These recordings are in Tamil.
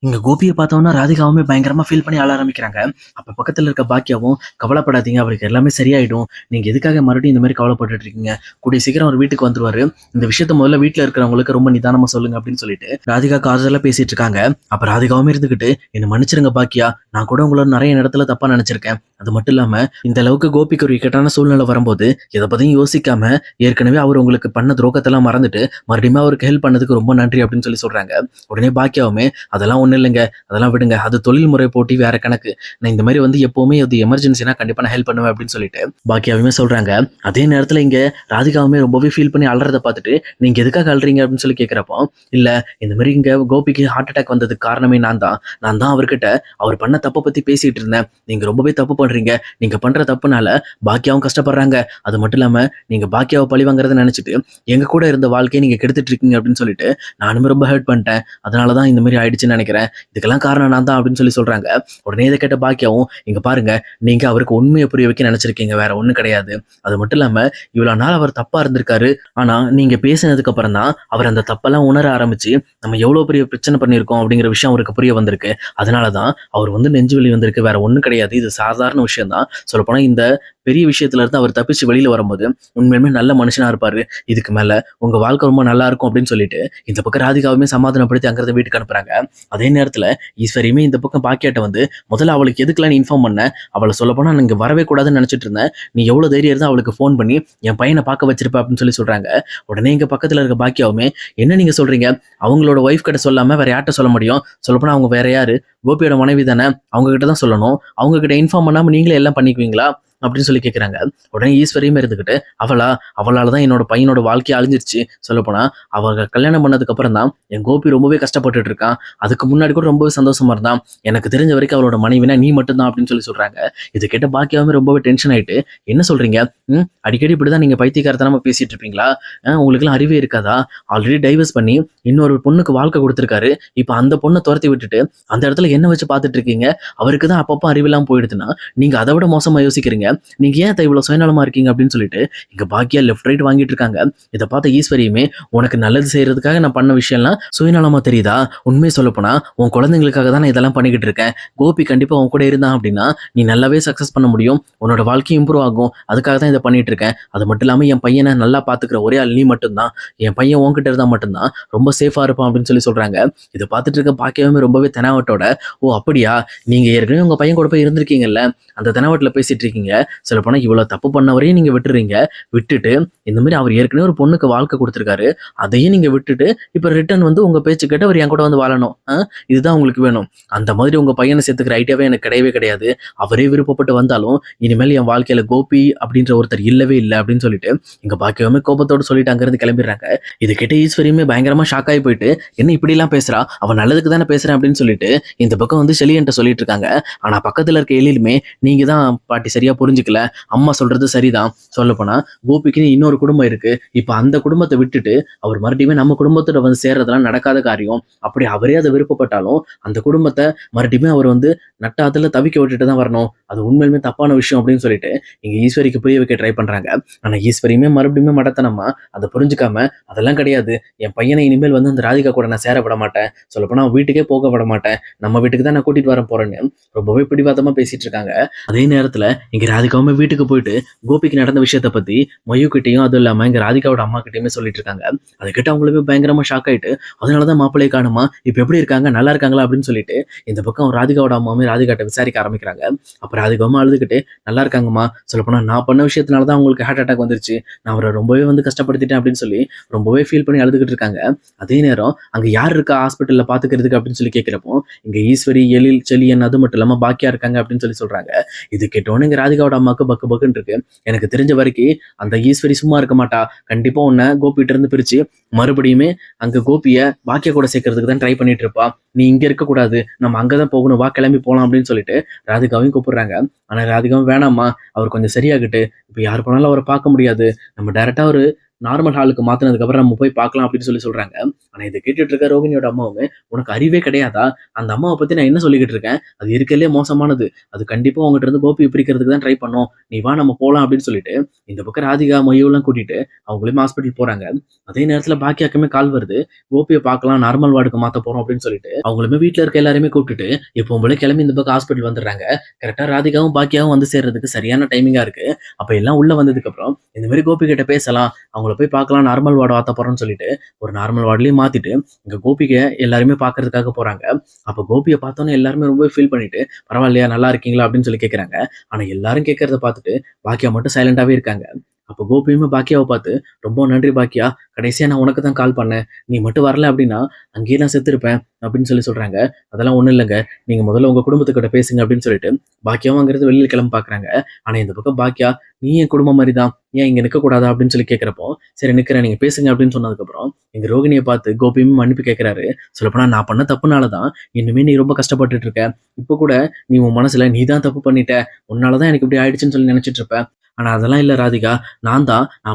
இங்க கோபியை பார்த்தோம்னா ராதிகாவுமே பயங்கரமா ஃபீல் பண்ணி அழ ஆரம்பிக்கிறாங்க. அப்ப பக்கத்துல இருக்க பாக்கியாவும், கவலைப்படாதீங்க, அவருக்கு எல்லாமே சரியாயிடும். நீங்க எதுக்காக மறுபடியும் இந்த மாதிரி கவலைப்பட்டுட்டு இருக்கீங்க? கூடிய சீக்கிரம் அவர் வீட்டுக்கு வந்துருவாரு. இந்த விஷயத்த முதல்ல வீட்டுல இருக்கிறவங்களுக்கு ரொம்ப நிதானமா சொல்லுங்க அப்படின்னு சொல்லிட்டு ராதிகா காதல பேசிட்டு இருக்காங்க. அப்ப ராதிகாவுமே இருந்துகிட்டு, என்ன மன்னிச்சிருங்க பாக்கியா, நான் கூட உங்களோட நிறைய இடத்துல தப்பா நினைச்சிருக்கேன். அது மட்டும் இல்லாம இந்த அளவுக்கு கோபிக்கு ஒரு இக்கட்டான சூழ்நிலை வரும்போது எதை பத்தியும் யோசிக்காம ஏற்கனவே அவர் உங்களுக்கு பண்ண துரோகத்தெல்லாம் மறந்துட்டு மறுபடியும் அவருக்கு ஹெல்ப் பண்ணதுக்கு ரொம்ப நன்றி அப்படின்னு சொல்லி சொல்றாங்க. உடனே பாக்கியாவுமே, அதெல்லாம் ஒண்ணும் இல்லைங்க, அதெல்லாம் விடுங்க, அது தொழில்முறை போட்டி வேற கணக்கு. நான் இந்த மாதிரி வந்து எப்பவுமே அது எமர்ஜென்சினா கண்டிப்பா நான் ஹெல்ப் பண்ணுவேன் அப்படின்னு சொல்லிட்டு பாக்கியாவுமே சொல்றாங்க. அதே நேரத்துல இங்க ராதிகாவுமே ரொம்பவே ஃபீல் பண்ணி அழறத பார்த்துட்டு, நீங்க எதுக்காக அழறீங்க அப்படின்னு சொல்லி கேட்கிறப்போ, இல்ல இந்த மாதிரி இங்க கோபிக்கு ஹார்ட் அட்டாக் வந்ததுக்கு காரணமே நான் தான் அவர்கிட்ட அவர் பண்ண தப்பை பத்தி பேசிட்டு இருந்தேன். நீங்க ரொம்பவே தப்பு பண்றீங்க, நீங்க பண்ற தப்புனால பாக்கியாவும் கஷ்டப்படுறாங்க. அது மட்டும் இல்லாம நீங்க பாக்கியாவை பழி வாங்குறத நினைச்சிட்டு எங்க கூட இருந்த வாழ்க்கையை நீங்க கெடுத்துட்டு இருக்கீங்க அப்படின்னு சொல்லிட்டு நானுமே ரொம்ப ஹர்ட் பண்ணிட்டேன். அதனாலதான் இந்த மாதிரி ஆயிடுச்சுன்னு நினைக்கிறேன். இதுக்கெல்லாம் காரணம் நான் தான் அப்படின்னு சொல்லி சொல்றாங்க. உடனே இதை கேட்ட பாக்கியாவும், இங்க பாருங்க, நீங்க அவருக்கு உண்மையை புரிய வைக்க நினைச்சிருக்கீங்க, வேற ஒண்ணும் கிடையாது. அது மட்டும் இல்லாம இவ்வளவு நாள் அவர் தப்பா இருந்திருக்காரு. ஆனா நீங்க பேசினதுக்கு அப்புறம் தான் அவர் அந்த தப்பெல்லாம் உணர ஆரம்பிச்சு நம்ம எவ்வளவு பெரிய பிரச்சனை பண்ணியிருக்கோம் அப்படிங்கிற விஷயம் அவருக்கு புரிய வந்திருக்கு. அதனாலதான் அவர் வந்து நெஞ்சு வலி வந்திருக்கு, வேற ஒண்ணும் கிடையாது. இது சாதாரண விஷயம் தான். சொல்லப்போனா இந்த பெரிய விஷயத்துல இருந்து அவர் தப்பிச்சு வெளியில வரும்போது உண்மையுமே நல்ல மனுஷனா இருப்பாரு. இதுக்கு மேல உங்க வாழ்க்கை ரொம்ப நல்லா இருக்கும் அப்படின்னு சொல்லிட்டு இந்த பக்கம் ராதிகாவுமே சமாதானப்படுத்தி அங்கிருந்து வீட்டுக்கு அனுப்புறாங்க. அதே நேரத்துல ஈஸ்வரியுமே இந்த பக்கம் பாக்கியாட்ட வந்து, முதல்ல அவளுக்கு எதுக்குலாம் இன்ஃபார்ம் பண்ண, அவளை சொல்ல போனா நீங்க வரவே கூடாதுன்னு நினைச்சிட்டு இருந்தேன். நீ எவ்வளவு தைரியம் இருந்தா அவளுக்கு ஃபோன் பண்ணி என் பையனை பார்க்க வச்சிருப்ப அப்படின்னு சொல்லி சொல்றாங்க. உடனே இங்க பக்கத்துல இருக்க பாக்கியாவுமே, என்ன நீங்க சொல்றீங்க? அவங்களோட ஒய்ஃப் கிட்ட சொல்லாம வேற யார்கிட்ட சொல்ல முடியும்? சொல்லப்போனா அவங்க வேற யாரு? கோபியோட மனைவி தானே, அவங்க கிட்ட தான் சொல்லணும். அவங்க கிட்ட இன்ஃபார்ம் பண்ணாம நீங்களே எல்லாம் பண்ணிக்குவீங்களா அப்படின்னு சொல்லி கேட்குறாங்க. உடனே ஈஸ்வரியுமே இருந்துக்கிட்டு, அவளால தான் என்னோட பையனோட வாழ்க்கையை அழிஞ்சிருச்சு. சொல்லப்போனா அவங்க கல்யாணம் பண்ணதுக்கு அப்புறம் தான் என் கோபி ரொம்பவே கஷ்டப்பட்டுட்டு இருக்கான். அதுக்கு முன்னாடி கூட ரொம்பவே சந்தோஷமா இருந்தான். எனக்கு தெரிஞ்ச வரைக்கும் அவளோட மனைவினா நீ மட்டும்தான் அப்படின்னு சொல்லி சொல்றாங்க. இது கேட்ட பாக்கியாவுமே ரொம்பவே டென்ஷன் ஆயிட்டு, என்ன சொல்றீங்க? அடிக்கடி இப்படிதான் நீங்க பைத்தியக்காரத்தனமா பேசிட்டு இருப்பீங்களா? உங்களுக்குலாம் அறிவே இருக்காதா? ஆல்ரெடி டைவர்ஸ் பண்ணி இன்னொரு பொண்ணுக்கு வாழ்க்கை கொடுத்துருக்காரு. இப்ப அந்த பொண்ணை துரத்தி விட்டுட்டு அந்த இடத்துல என்ன வச்சு பார்த்துட்டு இருக்கீங்க? அவருக்கு தான் அப்பப்போ அறிவெல்லாம் போயிடுதுன்னா நீங்க அதை விட மோசமா யோசிக்கிறீங்க. நீங்க ஏன் இவ்வளவு சுயநலமா இருக்கீங்க அப்படின்னு சொல்லிட்டு இங்க பாக்கியா லெஃப்ட் ரைட் வாங்கிட்டு இருக்காங்க. இதை பார்த்த ஈஸ்வரியுமே, உனக்கு நல்லது செய்யறதுக்காக நான் பண்ண விஷயம்லாம் சுயநலமா தெரியுதா? உண்மையை சொல்ல போனா உன் குழந்தைங்களுக்காக தான் நான் இதெல்லாம் பண்ணிக்கிட்டு இருக்கேன். கோபி கண்டிப்பா உன் கூட இருந்தான் அப்படின்னா நீ நல்லாவே சக்சஸ் பண்ண முடியும், உன்னோட வாழ்க்கை இம்ப்ரூவ் ஆகும். அதுக்காக தான் இதை பண்ணிட்டு இருக்கேன். அது மட்டும் இல்லாம என் பையனை நல்லா பாத்துக்கிற ஒரே ஆள் நீ மட்டும்தான். என் பையன் உன்கிட்ட இருந்தா மட்டும்தான் ரொம்ப சேஃபா இருப்பான் அப்படின்னு சொல்லி சொல்றாங்க. இதை பார்த்துட்டு இருக்க பாக்கியவே ரொம்பவே தெனாவட்டோட, ஓ அப்படியா, நீங்க ஏற்கனவே உங்க பையன் கூட போய் இருந்திருக்கீங்கல்ல, அந்த தெனாவட்டில் பேசிட்டு இருக்கீங்க. சொல்ல போனா இவ்வளவு தப்பு பண்ணவரையும் நீங்க விட்டுட்டு இந்த மாதிரி அவர் ஏற்கனவே ஒரு பொண்ணுக்கு வாழ்க்கை கொடுத்துருக்காரு, அதையும் நீங்க விட்டுட்டு இப்ப ரிட்டர்ன் வந்து உங்க பேச்சு கேட்டு அவர் என் கூட வந்து வாழணும், இதுதான் உங்களுக்கு வேணும். அந்த மாதிரி உங்க பையனை சேர்த்துக்கிற ஐடியாவே எனக்கு கிடையவே கிடையாது. அவரே விருப்பப்பட்டு வந்தாலும் இனிமேல் என் வாழ்க்கையில கோபி அப்படின்ற ஒருத்தர் இல்லவே இல்லை அப்படின்னு சொல்லிட்டு எங்க பாக்கியவுமே கோபத்தோடு சொல்லிட்டு அங்கிருந்து கிளம்பிடுறாங்க. இது கிட்ட ஈஸ்வரியுமே பயங்கரமா ஷாக் ஆகி போயிட்டு, என்ன இப்படி எல்லாம் பேசுறா, அவன் நல்லதுக்கு தானே பேசுறேன் அப்படின்னு சொல்லிட்டு இந்த பக்கம் வந்து செலியன்ட்ட சொல்லிட்டு இருக்காங்க. ஆனா பக்கத்துல இருக்க எழிலுமே, நீங்க தான் பாட்டி சரியா புரிஞ்சுக்கல, அம்மா சொல்றது சரிதான். சொல்லப்போனா கோபிக்குன்னு இன்னொரு குடும்பம் இருக்கு. இப்ப அந்த குடும்பத்தை விட்டுட்டு அவர் மறுபடியும் நம்ம குடும்பத்தோட வந்து சேர்றதெல்லாம் நடக்காத காரியம். அப்படி அவரே அதை விருப்பப்பட்டாலும் அந்த குடும்பத்தை மறுபடியும் அவர் வந்து நட்டாத்துல தவிக்க விட்டுட்டு தான் வரணும். அது உண்மையிலுமே தப்பான விஷயம் அப்படின்னு சொல்லிட்டு இங்க ஈஸ்வரிக்கு புரிய வைக்க ட்ரை பண்றாங்க. ஆனா ஈஸ்வரியுமே மறுபடியும் மடத்தனமா அதை புரிஞ்சுக்காம, அதெல்லாம் கிடையாது, என் பையனை இனிமேல் வந்து அந்த ராதிகா கூட நான் சேர விட மாட்டேன், சொல்லப்போனா வீட்டுக்கே போக விட மாட்டேன், நம்ம வீட்டுக்கு தான் நான் கூட்டிட்டு வர போறேன்னு ரொம்பவே பிடிவாதமா பேசிட்டு இருக்காங்க. அதே நேரத்துல இங்க ராதிகாவுமே வீட்டுக்கு போயிட்டு கோபிக்கு நடந்த விஷயத்த பத்தி மயு கிட்டையும் அதுவும் இல்லாம இங்க ராதிகாவோட அம்மா கிட்டயுமே சொல்லிட்டு இருக்காங்க. அதை கிட்ட அவங்களுமே பயங்கரமா ஷாக் ஆயிட்டு, அதனாலதான் மாப்பிள்ளையை காணுமா, இப்ப எப்படி இருக்காங்க, நல்லா இருக்காங்களா அப்படின்னு சொல்லிட்டு இந்த பக்கம் ராதிகாவோட அம்மாவுமே ராதிகாட்ட விசாரிக்க ஆரம்பிக்கிறாங்க. அப்ப ராதிகாவும் அழுதுகிட்டு, நல்லா இருக்காங்கம்மா, சொல்லப்போனா நான் பண்ண விஷயத்தினாலதான் அவங்களுக்கு ஹார்ட் அட்டாக் வந்துருச்சு, நான் அவரை ரொம்பவே வந்து கஷ்டப்படுத்திட்டேன் அப்படின்னு சொல்லி ரொம்பவே ஃபீல் பண்ணி அழுதுகிட்டு இருக்காங்க. அதே நேரம் அங்க யார் இருக்கா ஹாஸ்பிட்டல்ல பாத்துக்கிறதுக்கு அப்படின்னு சொல்லி கேட்கிறப்போ இங்க ஈஸ்வரி, எழில், செலியன், அது மட்டும் இல்லாம பாக்கியா இருக்காங்க அப்படின்னு சொல்லி சொல்றாங்க. இது கேட்டோன்னு இங்க ராதிகாவோட அம்மாவுக்கு பக்கு பக்குன்னு இருக்கு. எனக்கு தெரிஞ்ச வரைக்கும் அந்த ஈஸ்வரி சும்மா இருக்க மாட்டா, கண்டிப்பா உன்னை கோபிட்ட இருந்து பிரிச்சு மறுபடியுமே அங்க கோபிய பாக்கியா கூட சேர்க்கறதுக்கு தான் ட்ரை பண்ணிட்டு இருப்பா. நீ இங்க இருக்க கூடாது, நம்ம அங்கதான் போகணும், வா கிளம்பி போலாம் அப்படின்னு சொல்லிட்டு ராதிகாவையும் கூப்பிடுறாங்க. ஆனா ராதிகாவும் வேணாமா, அவர் கொஞ்சம் சரியாகிட்டு, இப்ப யார் போனாலும் அவரை பார்க்க முடியாது, நம்ம டைரக்டா ஒரு நார்மல் ஹாலுக்கு மாத்துனதுக்கு அப்புறம் நம்ம போய் பார்க்கலாம் அப்படின்னு சொல்றாங்க. ஆனா இத கேட்டுட்டு இருக்க ரோகிணியோட அம்மாவுமே, "உனக்கு அறிவே கிடையாதா? அந்த அம்மாவ பத்தி நான் என்ன சொல்லிக்கிட்டு இருக்கேன்? அது இருக்கறதுலயே மோசமானது. அது கண்டிப்பா உன்கிட்ட இருந்து கோபிய பிரிக்கிறதுக்கு தான் ட்ரை பண்ணும். நீ வா நம்ம போலாம்" அப்படின்னு சொல்லிட்டு இந்த பக்கம் ராதிகா, மயுவெல்லாம் கூட்டிட்டு அவங்களுமே ஹாஸ்பிட்டல் போறாங்க. அதே நேரத்துல பாக்கியாக்குமே கால் வருது. கோபிய பார்க்கலாம், நார்மல் வார்டுக்கு மாத்த போறோம் அப்படின்னு சொல்லிட்டு அவங்களுமே வீட்ல இருக்க எல்லாரையுமே கூப்பிட்டுட்டு எப்பவும் போல கிளம்பி இந்த பக்கம் ஹாஸ்பிட்டல் வந்துடுறாங்க. கரெக்ட்டா ராதிகாவும், பாக்கியாவும் வந்து சேர்றதுக்கு சரியான டைமிங்கா இருக்கு. அப்ப எல்லாம் உள்ள வந்ததுக்கு அப்புறம் இந்த மாரி கோபி கிட்ட பேசலாம், அவங்கள போய் பார்க்கலாம், நார்மல் வார்டு மாத்த போறோம்னு சொல்லிட்டு ஒரு நார்மல் வார்டுலயும் மாத்திட்டு இங்க கோபிக எல்லாருமே பார்க்கறதுக்காக போறாங்க. அப்ப கோபிய பார்த்தோனே எல்லாருமே ரொம்ப ஃபீல் பண்ணிட்டு, "பரவாயில்லையா? நல்லா இருக்கீங்களா?" அப்படின்னு சொல்லி கேட்கறாங்க. ஆனா எல்லாரும் கேட்கறத பார்த்துட்டு பாக்கியா மட்டும் சைலண்டாவே இருக்காங்க. அப்ப கோபியுமே பாக்கியாவ பார்த்து, "ரொம்ப நன்றி பாக்கியா. கடைசியா நான் உனக்கு தான் கால் பண்ணேன். நீ மட்டும் வரல அப்படின்னா, அங்கேயே நான் செத்துருப்பேன்" அப்படின்னு சொல்றாங்க. "அதெல்லாம் ஒண்ணும் இல்லங்க. நீங்க முதல்ல உங்க குடும்பத்துக்கிட்ட பேசுங்க" அப்படின்னு சொல்லிட்டு பாக்கியாவும் அங்கிருந்து வெளியில கிளம்ப பார்க்குறாங்க. ஆனா இந்த பக்கம் பாக்கியா, "நீ என் குடும்பம் மாரி தான். ஏன் இங்க நிக்கக்கூடாதா?" அப்படின்னு சொல்லி கேட்கிறப்போ, "சரி நிக்கிறேன். நீங்க பேசுங்க" அப்படின்னு சொன்னதுக்கப்புறம், எங்க ரோகிணிய பார்த்து கோபியும் மன்னிப்பு கேட்கிறாரு. சொல்லப்போனா, "நான் பண்ண தப்புனால தான் இன்னுமே நீ ரொம்ப கஷ்டப்பட்டுட்டு இருக்க. இப்ப கூட நீ உன் மனசுல நீ தான் தப்பு பண்ணிட்ட. உன்னால தான் எனக்கு இப்படி ஆயிடுச்சுன்னு சொல்லி நினைச்சிட்டு இருப்ப. ஆனா அதெல்லாம் இல்ல ராதிகா. நான்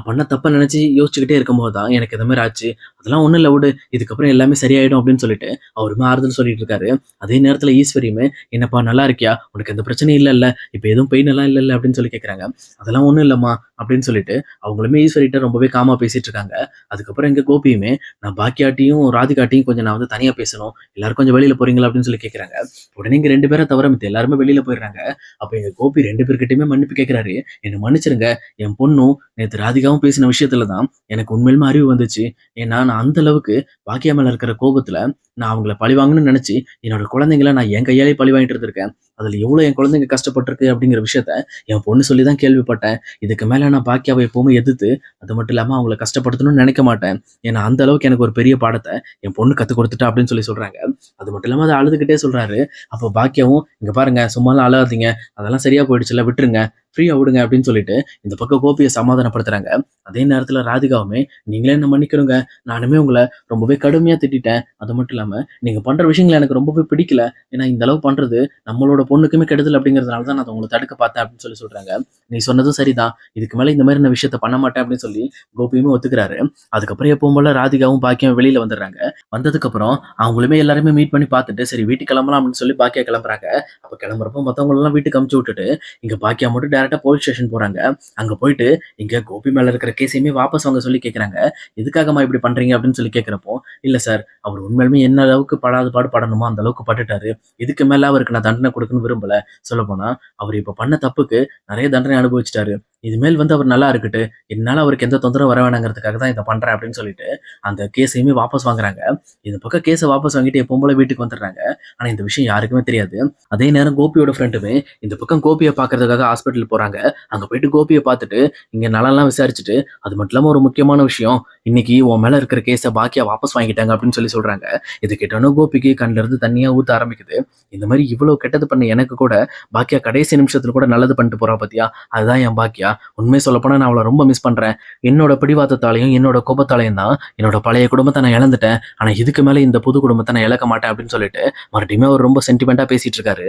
பண்ண தப்ப நினைச்சு யோசிச்சுக்கிட்டே இருக்கும்போது தான் எனக்கு இந்த மாரி ஆச்சு. அதெல்லாம் ஒண்ணும் இல்ல விடு. இதுக்கப்புறம் எல்லாமே சரியாயிடும்" அப்படின்னு சொல்லிட்டு அவருமே ஆறுதல் சொல்லிட்டு இருக்காரு. அதே நேரத்துல ஈஸ்வரியுமே, "என்னப்பா நல்லா இருக்கியா? உனக்கு எந்த பிரச்சனையும் இல்லல்ல? இப்ப எதுவும் பெயின் எல்லாம் இல்லல்ல?" அப்படின்னு சொல்லி கேட்கறாங்க. "அதெல்லாம் ஒண்ணும் இல்லம்மா" அப்படின்னு சொல்லிட்டு அவங்களுமே ஈஸ்வரிட்ட ரொம்பவே காமா பேசிட்டு இருக்காங்க. அதுக்கப்புறம் எங்க கோபியுமே, "நான் பாக்கியாட்டயும், ராதிகாட்டயும் கொஞ்சம் நான் வந்து தனியா பேசணும். எல்லாரும் கொஞ்சம் வெளியில போறீங்களா?" அப்படின்னு சொல்லி கேட்கறாங்க. உடனே இங்க 2 பேர தவிர மித்த எல்லாருமே வெளியில போயிடுறாங்க. அப்ப எங்க கோபி 2 பேர்கிட்டயுமே மன்னிப்பு கேட்கிறாரு. "என்ன மன்னிச்சிருங்க. என் பொண்ணும் நேத்து ராதிகாவும் பேசின விஷயத்துல தான் எனக்கு உண்மையிலுமே அறிவு வந்துச்சு. ஏன்னா நான் அந்த அளவுக்கு பாக்கியா மேல இருக்கிற கோபத்துல நான் அவங்கள பழிவாங்கணும்னு நினைச்சு என்னோட குழந்தைங்கள நான் என் கையாலே பழி வாங்கிட்டு இருந்திருக்கேன். அதுல எவ்வளவு என் குழந்தைங்க கஷ்டப்பட்டிருக்கு அப்படிங்கிற விஷயத்த என் பொண்ணு சொல்லி தான் கேள்விப்பட்டேன். இதுக்கு மேல நான் பாக்கியாவை எப்பவுமே எதிர்த்து அது மட்டும் இல்லாம அவங்கள கஷ்டப்படுத்தணும்னு நினைக்க மாட்டேன். ஏன்னா அந்த அளவுக்கு எனக்கு ஒரு பெரிய பாடத்தை என் பொண்ணு கத்துக் கொடுத்துட்டா" அப்படின்னு சொல்றாங்க. அது மட்டும் இல்லாம அத அழுதுகிட்டே சொல்றாரு. அப்போ பாக்கியாவும், "இங்க பாருங்க, சும்மாலாம் அழாதீங்க. அதெல்லாம் சரியா போயிடுச்சுல்ல, விட்டுருங்க. ஃப்ரீயா விடுங்க" அப்படின்னு சொல்லிட்டு இந்த பக்கம் கோபிய சமாதானப்படுத்துறாங்க. அதே நேரத்துல ராதிகாவுமே, "நீங்களே என்ன மன்னிக்கணுங்க. நானுமே உங்கள ரொம்பவே கடுமையா திட்டிட்டேன். அது மட்டும் இல்லாம நீங்க பண்ற விஷயங்கள் எனக்கு ரொம்பவே பிடிக்கல. ஏன்னா இந்த அளவு பண்றது நம்மளோட பொண்ணுக்குமே கெடுதல் அப்படிங்கிறதுனால தான் நான் அத உங்கள தடுக்க பார்த்தேன்" அப்படின்னு சொல்றாங்க. "நீ சொன்னதும் சரிதான். இதுக்கு மேல இந்த மாரி நான் விஷயத்த பண்ண மாட்டேன்" அப்படின்னு சொல்லி கோபியுமே ஒத்துக்கிறாரு. அதுக்கப்புறம் எப்பவும் போல ராதிகாவும், பாக்கியாவும் வெளியில வந்துடுறாங்க. வந்ததுக்கப்புறம் அவங்களுமே எல்லாருமே மீட் பண்ணி பார்த்துட்டு, சரி வீட்டுக்கு கிளம்பலாம் அப்படின்னு சொல்லி பாக்கியா கிளம்புறாங்க. அப்ப கிளம்புறப்போ மத்தவங்களலாம் வீட்டுக்கு அனுப்பிச்சு விட்டுட்டு, இங்க பாக்கியா மட்டும் டைரக்ட்டா போலீஸ் ஸ்டேஷன் போறாங்க. அங்க போயிட்டு, இங்க கோபி மேல இருக்கிற கேஸையுமே வாபஸ் வாங்க சொல்லி கேட்கறாங்க. "எதுக்காகம்மா இப்படி பண்றீங்க?" அப்படின்னு சொல்லி கேட்கிறப்போ, "இல்ல சார், அவர் உண்மையாலுமே என்ன அளவுக்கு படாத பாடு படணுமோ அந்த அளவுக்கு பட்டுட்டாரு. இதுக்கு மேல அவருக்கு நான் தண்டனை குடுக்கணும்னு விரும்பல. சொல்லப்போனா, அவர் இப்ப பண்ண தப்புக்கு நெறைய தண்டனை அனுபவிச்சுட்டாரு. இனிமேல் வந்து அவர் நல்லா இருக்கட்டு. என்னால அவருக்கு எந்த தொந்தரவும் வர வேணாங்கிறதுக்காக தான் இத பண்றேன்" அப்படின்னு சொல்லிட்டு அந்த கேஸையுமே வாபஸ் வாங்குறாங்க. இந்த பக்கம் கேஸ வாபஸ் வாங்கிட்டு எப்பவும் போல வீட்டுக்கு வந்துடுறாங்க. ஆனா இந்த விஷயம் யாருக்குமே தெரியாது. அதே நேரம் கோபியோட ஃப்ரெண்டுமே இந்த பக்கம் கோபிய பார்க்கறதுக்காக ஹாஸ்பிட்டல் போறாங்க. அங்க போயிட்டு கோபிய பார்த்துட்டு, இங்க நலம்லாம் விசாரிச்சுட்டு, "அது மட்டும் இல்லாம ஒரு முக்கியமான விஷயம். இன்னைக்கு உன் மேல இருக்கிற கேஸ பாக்கியா வாபஸ் வாங்கிட்டாங்க" அப்படின்னு சொல்றாங்க. இத கேட்டோனே கோபிக்கு கண்ல இருந்து தண்ணீயா ஊத்த ஆரம்பிக்குது. இந்த மாரி இவ்வளவு கெட்டது பண்ண எனக்கு கூட பாக்கியா கடைசி நிமிஷத்துல கூட நல்லது பண்ணிட்டு போறா பாத்தியா? அதுதான் என் பாக்கியா. உண்மைய சொல்லப்போனா நான் அவள ரொம்ப மிஸ் பண்றேன். என்னோட பிடிவாதத்தாலயும், என்னோட கோபத்தாலயும் தான் என்னோட பழைய குடும்பத்த நான் இழந்துட்டேன். ஆனா இதுக்கு மேல இந்த புது குடும்பத்த நான் இழக்க மாட்டேன்" அப்படின்னு சொல்லிட்டு மறுபடியுமே அவர் ரொம்ப சென்டிமென்ட்டா பேசிட்டு இருக்காரு.